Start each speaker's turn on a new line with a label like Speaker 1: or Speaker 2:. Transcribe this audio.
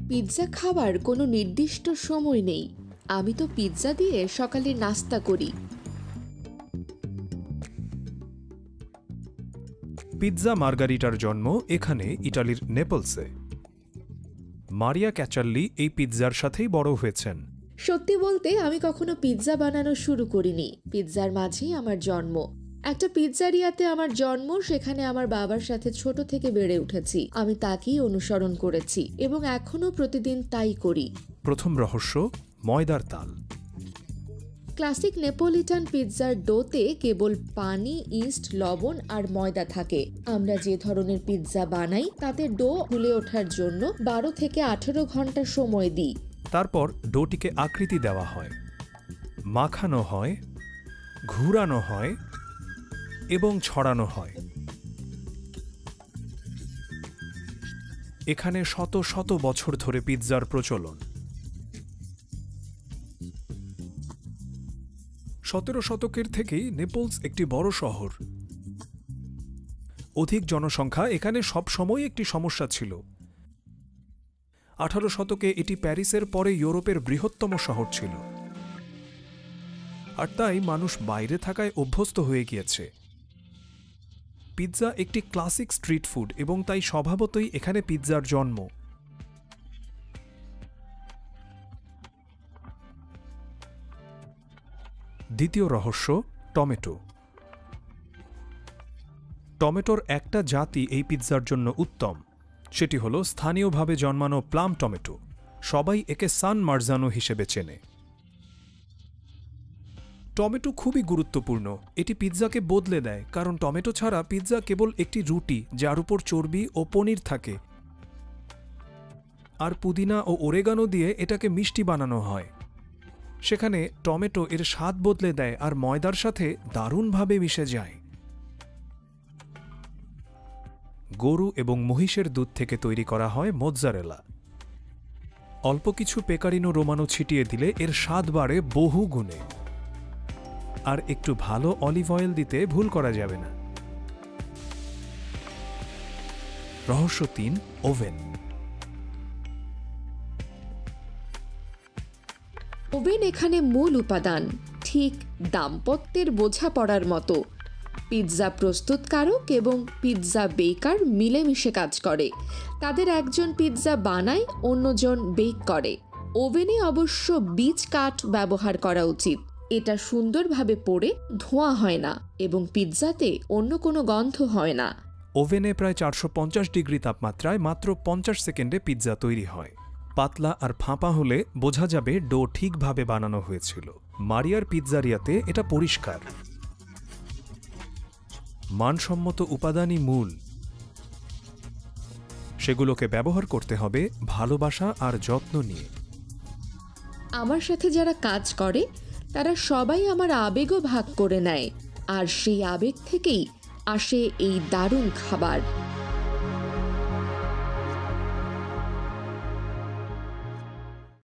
Speaker 1: Pizza খাবার কোনো নির্দিষ্ট সময় নেই। আমি তো পিৎজা দিয়ে সকালে নাস্তা করি।
Speaker 2: পিৎজা মার্গারিটার জন্ম এখানে ইটালির নেপলসে। মারিয়া ক্যাচাল্লি এই পিৎজার সাথেই বড় হয়েছেন।
Speaker 1: সত্যি বলতে আমি কখনো পিৎজা বানানো শুরু করিনি। পিৎজার মাঝেই আমার জন্ম। একটা পিৎজারিয়াতে আমার জন্ম, সেখানে আমার বাবার সাথে ছোট থেকে বেড়ে উঠেছি। আমি তাকেই অনুসরণ করেছি এবং এখনো প্রতিদিন তাই করি।
Speaker 2: প্রথম রহস্য, ময়দার তাল।
Speaker 1: ক্লাসিক নেপোলিটান পিৎজার ডোতে কেবল পানি, ইস্ট, লবণ আর ময়দা থাকে। আমরা যে ধরনের পিৎজা বানাই তাতে ডো ফুলে ওঠার জন্য 12 থেকে 18 ঘন্টা সময় দিই।
Speaker 2: তারপর ডোটিকে আকৃতি দেওয়া হয়, মাখানো হয়, ঘুরানো হয় এবং ছড়ানো হয়। এখানে শত শত বছর ধরে পিৎজার প্রচলন। 17 শতকের থেকেই নেপলস একটি বড় শহর। অধিক জনসংখ্যা এখানে সবসময় একটি সমস্যা ছিল। 18 শতকে এটি প্যারিসের পরে ইউরোপের বৃহত্তম শহর ছিল, আর তাই মানুষ বাইরে থাকায় অভ্যস্ত হয়ে গিয়েছে। পিৎজা একটি ক্লাসিক স্ট্রিট ফুড এবং তাই স্বভাবতই এখানে পিৎজার জন্ম। দ্বিতীয় রহস্য, টমেটো। টমেটোর একটা জাতি এই পিৎজার জন্য উত্তম, সেটি হল স্থানীয়ভাবে জন্মানো প্লাম টমেটো। সবাই একে সান মার্জানো হিসেবে চেনে। টমেটো খুবই গুরুত্বপূর্ণ। এটি পিৎজাকে বদলে দেয়, কারণ টমেটো ছাড়া পিৎজা কেবল একটি রুটি যার উপর চর্বি ও পনির থাকে, আর পুদিনা ও ওরেগানো দিয়ে এটাকে মিষ্টি বানানো হয়। সেখানে টমেটো এর স্বাদ বদলে দেয় আর ময়দার সাথে দারুণভাবে মিশে যায়। গরু এবং মহিষের দুধ থেকে তৈরি করা হয় মোৎজারেলা। অল্প কিছু পেকারিনো রোমানো ছিটিয়ে দিলে এর স্বাদ বাড়ে বহু গুণে। আর একটু ভালো অলিভ অয়েল দিতে ভুল করা যাবে না। রহস্য 3, ওভেন।
Speaker 1: ওভেন এখানে মূল উপাদান, ঠিক দাম্পত্যের বোঝাপড়ার মতো। পিৎজা প্রস্তুতকারক এবং পিৎজা বেকার মিলেমিশে কাজ করে। তাদের একজন পিৎজা বানায়, অন্যজন বেক করে। ওভেনে অবশ্য বীজ কাঠ ব্যবহার করা উচিত। এটা সুন্দরভাবে পড়ে ধোঁয়া হয় না এবং পিৎজাতে অন্য কোনো গন্ধ হয় না।
Speaker 2: ওভেনে প্রায় 450 ডিগ্রি তাপমাত্রায় মাত্র 50 সেকেন্ডে পিৎজা তৈরি হয়। পাতলা আর ফাঁপা হলে বোঝা যাবে ডো ঠিকভাবে বানানো হয়েছিল। মারিয়ার পিৎজারিয়াতে এটা পরিষ্কার। মানসম্মত উপাদানই মূল। সেগুলোকে ব্যবহার করতে হবে ভালোবাসা আর যত্ন নিয়ে।
Speaker 1: আমার সাথে যারা কাজ করে তারা সবাই আমার আবেগও ভাগ করে নেয়, আর সেই আবেগ থেকেই আসে এই দারুণ খাবার।